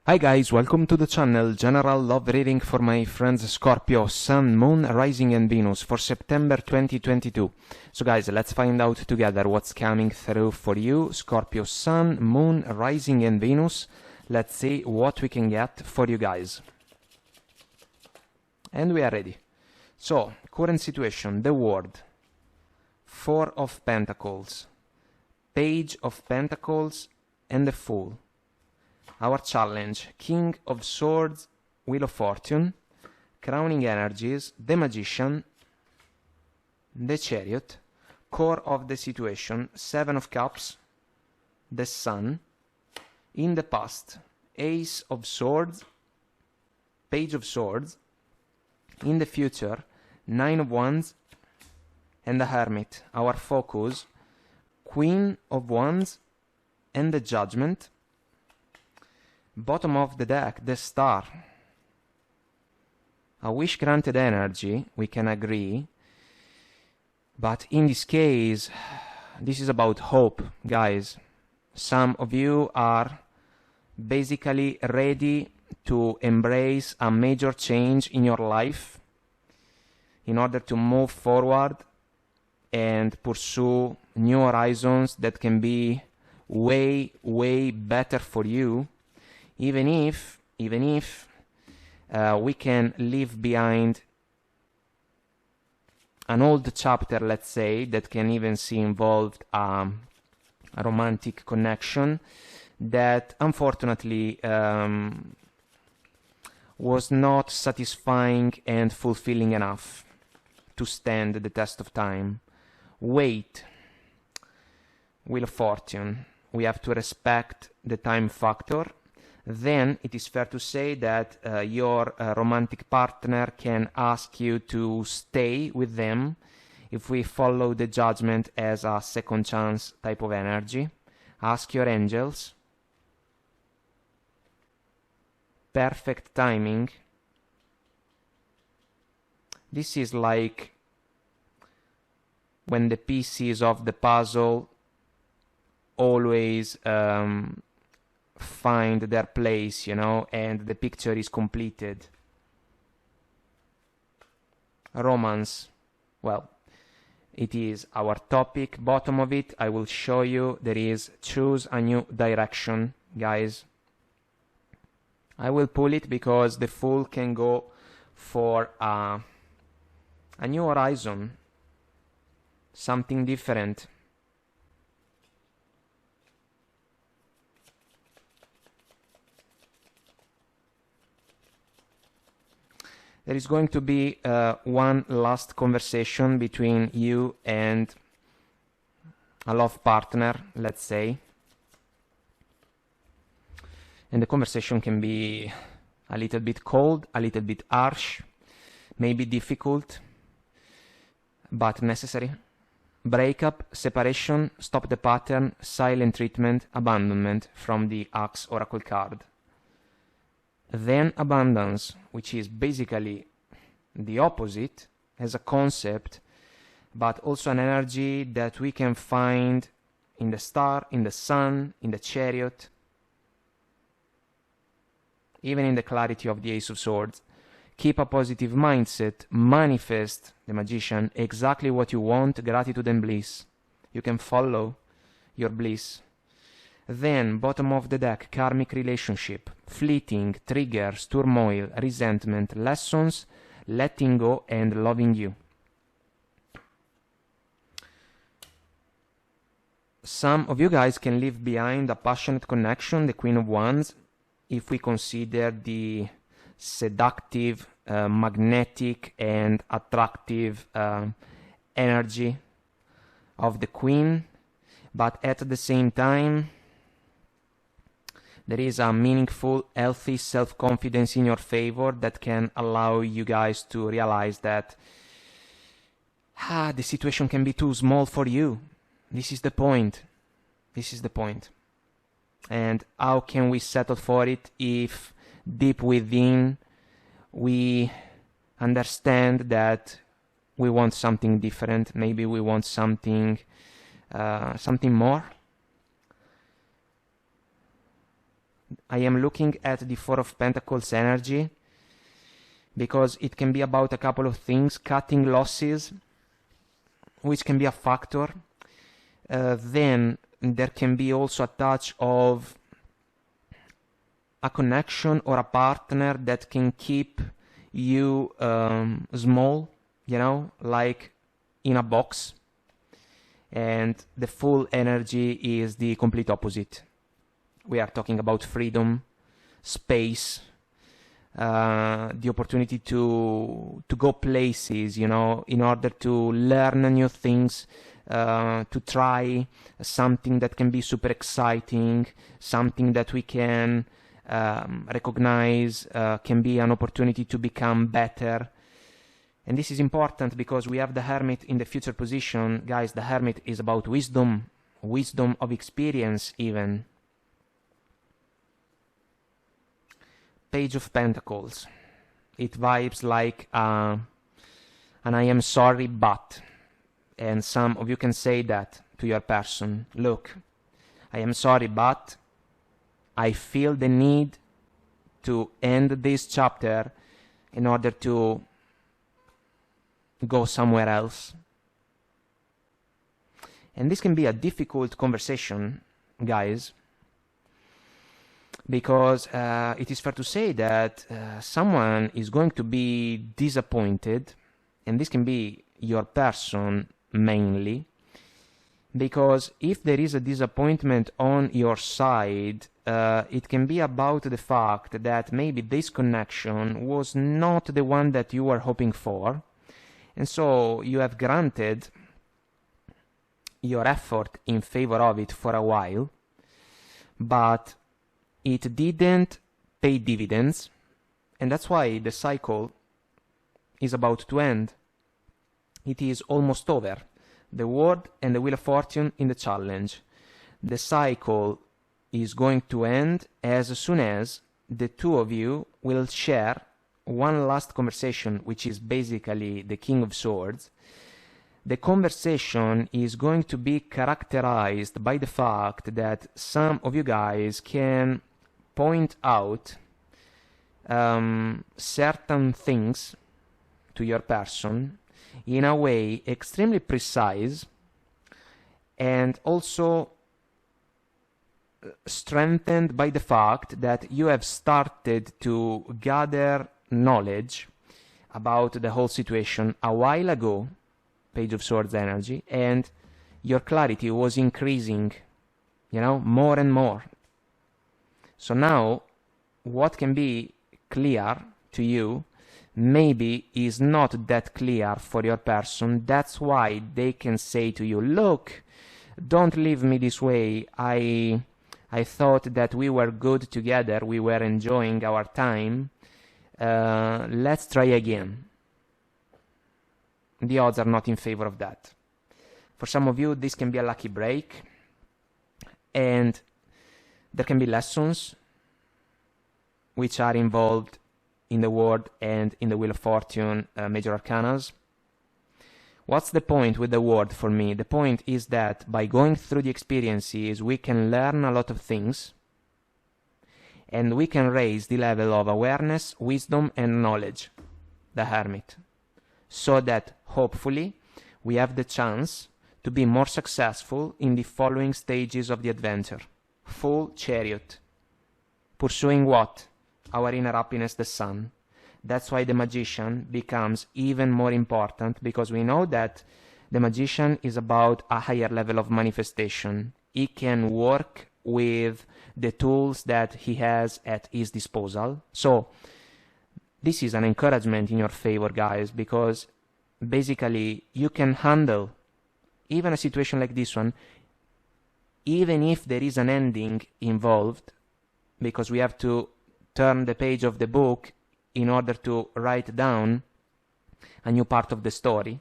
Hi guys, welcome to the channel. General love reading for my friends Scorpio, Sun, Moon, Rising and Venus for September 2022. So guys, let's find out together what's coming through for you. Scorpio, Sun, Moon, Rising and Venus. Let's see what we can get for you guys. And we are ready. So, current situation, the World. Four of Pentacles, Page of Pentacles and the Fool. Our challenge, King of Swords, Wheel of Fortune, Crowning Energies, the Magician, the Chariot, Core of the Situation, Seven of Cups, the Sun, in the past, Ace of Swords, Page of Swords, in the future, Nine of Wands, and the Hermit. Our focus, Queen of Wands, and the Judgment. Bottom of the deck, the Star. A wish granted energy, we can agree. But in this case, this is about hope, guys. Some of you are basically ready to embrace a major change in your life in order to move forward and pursue new horizons that can be way, way better for you. Even if we can leave behind an old chapter, let's say, that can even see involved a romantic connection that unfortunately was not satisfying and fulfilling enough to stand the test of time. Wait. Wheel of Fortune. We have to respect the time factor. Then it is fair to say that your romantic partner can ask you to stay with them if we follow the Judgment as a second chance type of energy. Ask your angels. Perfect timing. This is like when the pieces of the puzzle always find their place, you know, and the picture is completed. Romance. Well, it is our topic. Bottom of it, I will show you, there is choose a new direction, guys. I will pull it because the Fool can go for a new horizon, something different. There is going to be one last conversation between you and a love partner, let's say. And the conversation can be a little bit cold, a little bit harsh, maybe difficult, but necessary. Breakup, separation, stop the pattern, silent treatment, abandonment from the Axe Oracle card. Then abundance, which is basically the opposite as a concept, but also an energy that we can find in the Star, in the Sun, in the Chariot, even in the clarity of the Ace of Swords. Keep a positive mindset, manifest, the Magician, exactly what you want, gratitude and bliss. You can follow your bliss. Then, bottom of the deck, karmic relationship, fleeting, triggers, turmoil, resentment, lessons, letting go, and loving you. Some of you guys can leave behind a passionate connection, the Queen of Wands, if we consider the seductive, magnetic, and attractive energy of the Queen. But at the same time, there is a meaningful, healthy self-confidence in your favor that can allow you guys to realize that the situation can be too small for you. This is the point. This is the point. And how can we settle for it if deep within we understand that we want something different? Maybe we want something more. I am looking at the Four of Pentacles energy because it can be about a couple of things, cutting losses, which can be a factor. Then there can be also a touch of a connection or a partner that can keep you small, you know, like in a box. And the Fool energy is the complete opposite. We are talking about freedom, space, the opportunity to go places, you know, in order to learn new things, to try something that can be super exciting, something that we can recognize can be an opportunity to become better. And this is important because we have the Hermit in the future position. Guys, the Hermit is about wisdom, wisdom of experience even. Page of Pentacles. It vibes like an I am sorry but. And some of you can say that to your person. Look, I am sorry but I feel the need to end this chapter in order to go somewhere else. And this can be a difficult conversation, guys, because it is fair to say that someone is going to be disappointed, and this can be your person mainly, because if there is a disappointment on your side, it can be about the fact that maybe this connection was not the one that you were hoping for, and so you have granted your effort in favor of it for a while, but it didn't pay dividends, and that's why the cycle is about to end. It is almost over. The World and the Wheel of Fortune in the challenge. The cycle is going to end as soon as the two of you will share one last conversation, which is basically the King of Swords. The conversation is going to be characterized by the fact that some of you guys can point out certain things to your person in a way extremely precise and also strengthened by the fact that you have started to gather knowledge about the whole situation a while ago, Page of Swords energy, and your clarity was increasing, you know, more and more. So now what can be clear to you maybe is not that clear for your person. That's why they can say to you, look, don't leave me this way. I thought that we were good together, we were enjoying our time, let's try again. The odds are not in favor of that. For some of you, this can be a lucky break, and there can be lessons which are involved in the World and in the Wheel of Fortune major arcanas. What's the point with the World for me? The point is that by going through the experiences, we can learn a lot of things, and we can raise the level of awareness, wisdom, and knowledge, the Hermit, so that hopefully we have the chance to be more successful in the following stages of the adventure. Full Chariot. Pursuing what? Our inner happiness, the sun. That's why the Magician becomes even more important, because we know that the Magician is about a higher level of manifestation. He can work with the tools that he has at his disposal. So this is an encouragement in your favor, guys, because basically you can handle even a situation like this one, even if there is an ending involved, because we have to turn the page of the book in order to write down a new part of the story.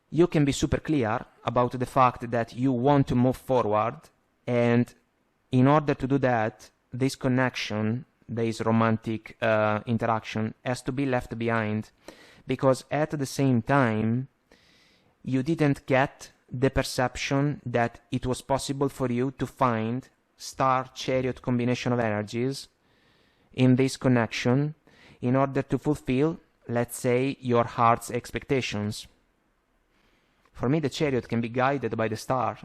You can be super clear about the fact that you want to move forward, and in order to do that, this connection, this romantic interaction has to be left behind, because at the same time you didn't get the perception that it was possible for you to find star chariot combination of energies in this connection in order to fulfill, let's say, your heart's expectations. For me, the chariot can be guided by the star.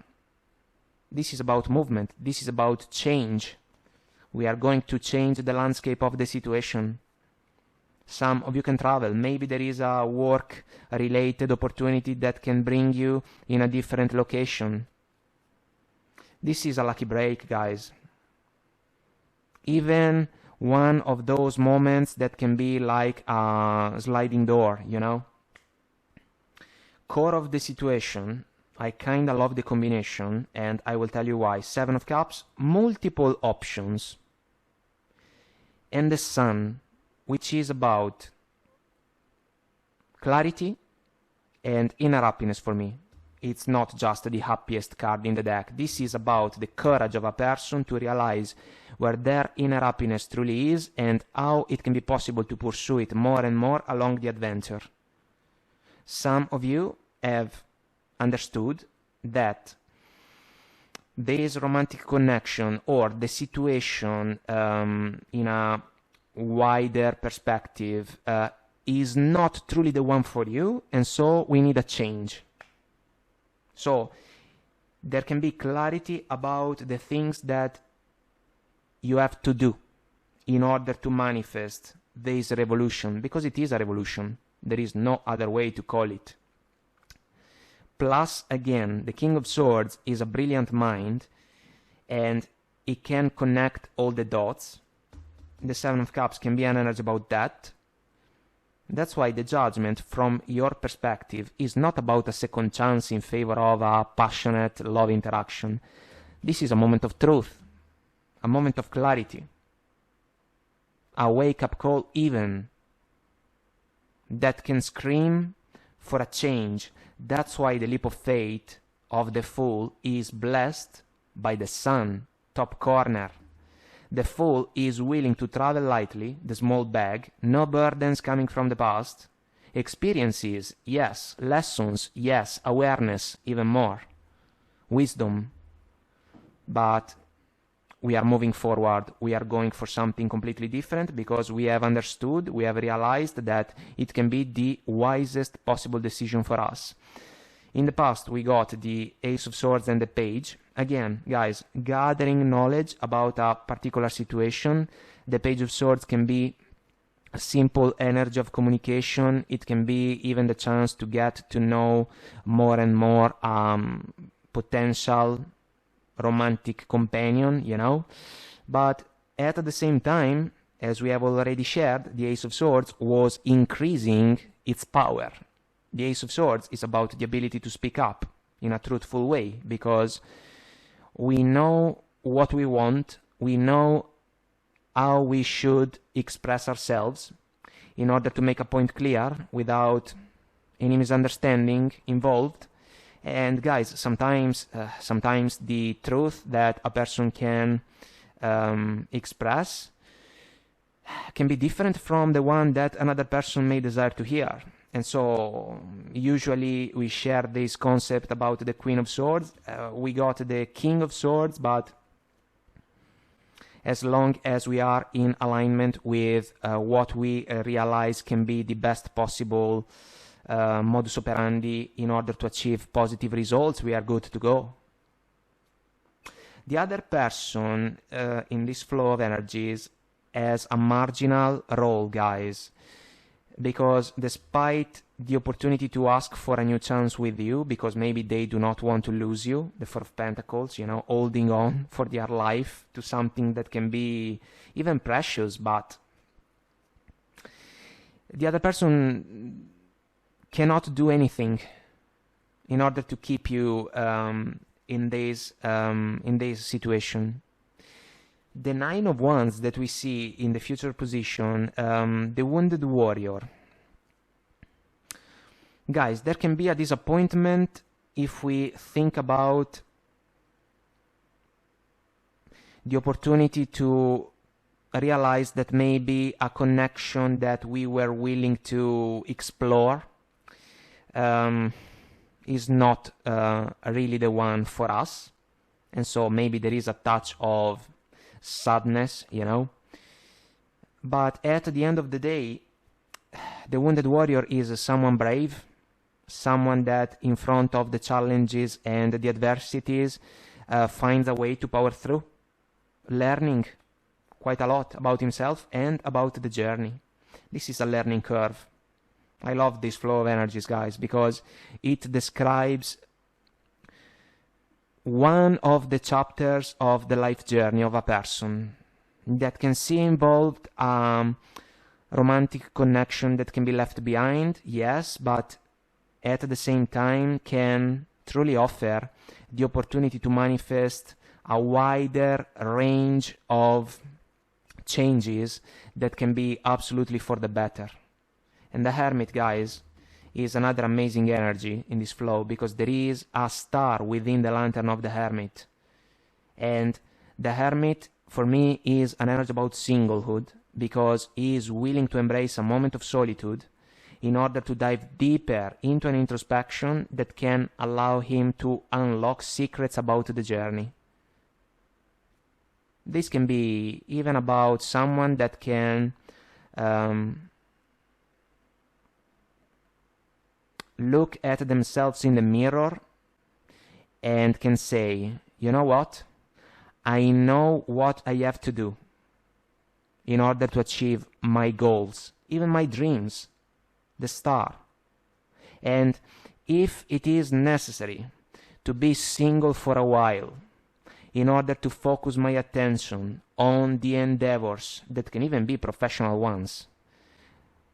This is about movement. This is about change. We are going to change the landscape of the situation. Some of you can travel. Maybe there is a work-related opportunity that can bring you in a different location. This is a lucky break, guys. Even one of those moments that can be like a sliding door, you know? Core of the situation, I kinda love the combination, and I will tell you why. 7 of Cups, multiple options. And the Sun, which is about clarity and inner happiness for me. It's not just the happiest card in the deck. This is about the courage of a person to realize where their inner happiness truly is and how it can be possible to pursue it more and more along the adventure. Some of you have understood that this romantic connection or the situation in a wider perspective is not truly the one for you, and so we need a change. So there can be clarity about the things that you have to do in order to manifest this revolution, because it is a revolution. There is no other way to call it. Plus, again, the King of Swords is a brilliant mind, and it can connect all the dots. The 7 of Cups can be an energy about that. That's why the judgment from your perspective is not about a second chance in favor of a passionate love interaction. This is a moment of truth, a moment of clarity, a wake-up call even that can scream for a change. That's why the leap of faith of the Fool is blessed by the Sun, top corner. The Fool is willing to travel lightly, the small bag, no burdens coming from the past. Experiences, yes. Lessons, yes. Awareness, even more. Wisdom. But we are moving forward. We are going for something completely different because we have understood, we have realized that it can be the wisest possible decision for us. In the past, we got the Ace of Swords and the Page. Again, guys, gathering knowledge about a particular situation. The Page of Swords can be a simple energy of communication. It can be even the chance to get to know more and more potential romantic companion, you know. But at the same time, as we have already shared, the Ace of Swords was increasing its power. The Ace of Swords is about the ability to speak up in a truthful way, because we know what we want, we know how we should express ourselves in order to make a point clear without any misunderstanding involved. And guys, sometimes the truth that a person can express can be different from the one that another person may desire to hear. And so usually we share this concept about the Queen of Swords. We got the King of Swords, but as long as we are in alignment with what we realize can be the best possible modus operandi in order to achieve positive results, we are good to go. The other person in this flow of energies has a marginal role, guys. Because despite the opportunity to ask for a new chance with you, because maybe they do not want to lose you, the Four of Pentacles, you know, holding on for their life to something that can be even precious, but the other person cannot do anything in order to keep you in this situation. The 9 of Wands that we see in the future position, the Wounded Warrior. Guys, there can be a disappointment if we think about the opportunity to realize that maybe a connection that we were willing to explore is not really the one for us. and so maybe there is a touch of sadness, you know. But at the end of the day, the wounded warrior is someone brave, someone that in front of the challenges and the adversities finds a way to power through, learning quite a lot about himself and about the journey. This is a learning curve. I love this flow of energies, guys, because it describes one of the chapters of the life journey of a person that can see involved romantic connection that can be left behind, yes, but at the same time can truly offer the opportunity to manifest a wider range of changes that can be absolutely for the better. And the Hermit, guys, is another amazing energy in this flow, because there is a star within the lantern of the Hermit. And the Hermit, for me, is an energy about singlehood, because he is willing to embrace a moment of solitude in order to dive deeper into an introspection that can allow him to unlock secrets about the journey. This can be even about someone that can look at themselves in the mirror and can say, you know what? I know what I have to do in order to achieve my goals, even my dreams, the star. And if it is necessary to be single for a while in order to focus my attention on the endeavors that can even be professional ones,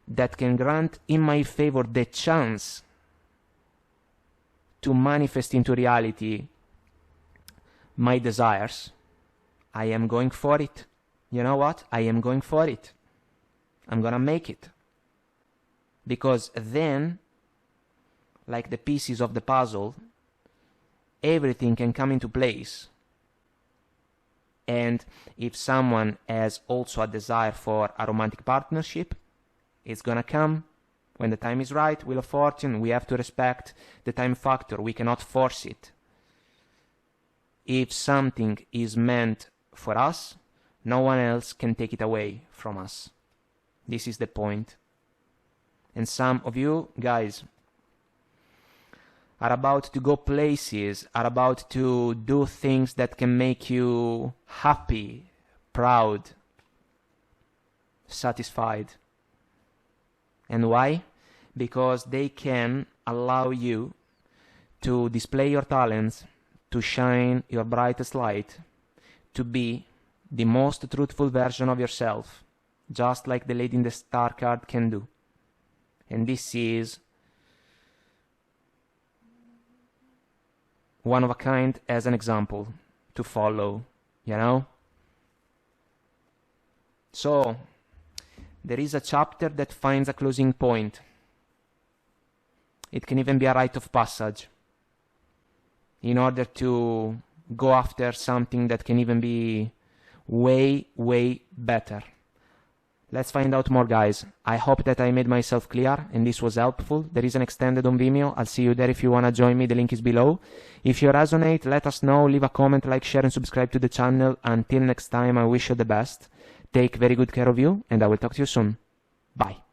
that can grant in my favor the chance to manifest into reality my desires, I am going for it. You know what? I am going for it. I'm gonna make it. Because then, like the pieces of the puzzle, everything can come into place. And if someone has also a desire for a romantic partnership, it's gonna come when the time is right. Wheel of Fortune, we have to respect the time factor. We cannot force it. If something is meant for us, no one else can take it away from us. This is the point. And some of you guys are about to go places, are about to do things that can make you happy, proud, satisfied. And why? Because they can allow you to display your talents, to shine your brightest light, to be the most truthful version of yourself, just like the Lady in the Star card can do. And this is one of a kind as an example to follow, you know? So, there is a chapter that finds a closing point. It can even be a rite of passage in order to go after something that can even be way, way better. Let's find out more, guys. I hope that I made myself clear and this was helpful. There is an extended on Vimeo. I'll see you there if you want to join me. The link is below. If you resonate, let us know. Leave a comment, like, share, and subscribe to the channel. Until next time, I wish you the best. Take very good care of you, and I will talk to you soon. Bye.